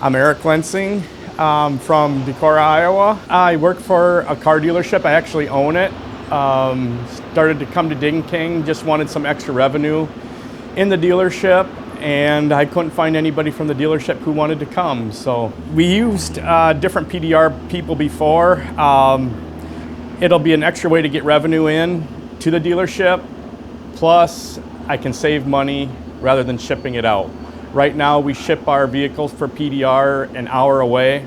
I'm Eric Lensing from Decorah, Iowa. I work for a car dealership. I actually own it. Started to come to Ding King, just wanted some extra revenue in the dealership, and I couldn't find anybody from the dealership who wanted to come. So we used different PDR people before. It'll be an extra way to get revenue in to the dealership. Plus, I can save money rather than shipping it out. Right now, we ship our vehicles for PDR an hour away.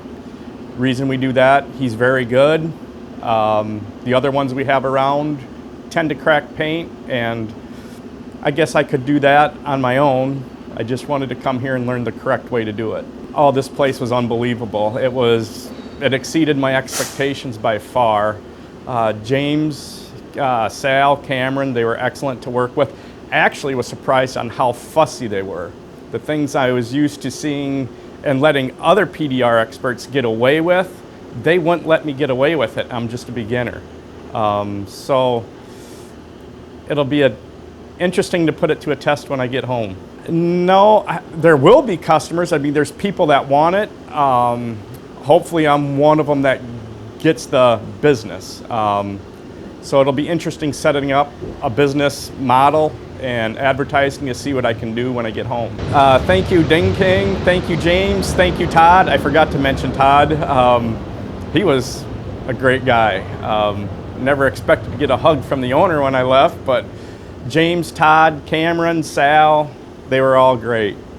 Reason we do that, he's very good. The other ones we have around tend to crack paint, and I guess I could do that on my own. I just wanted to come here and learn the correct way to do it. Oh, this place was unbelievable. It exceeded my expectations by far. James, Sal, Cameron, they were excellent to work with. I actually was surprised on how fussy they were. The things I was used to seeing and letting other PDR experts get away with, they wouldn't let me get away with it. I'm just a beginner. So it'll be interesting to put it to a test when I get home. No, there will be customers. I mean, there's people that want it. Hopefully I'm one of them that gets the business. So it'll be interesting setting up a business model and advertising to see what I can do when I get home. Thank you, Ding King. Thank you, James. Thank you, Todd. I forgot to mention Todd. He was a great guy. Never expected to get a hug from the owner when I left, but James, Todd, Cameron, Sal, they were all great.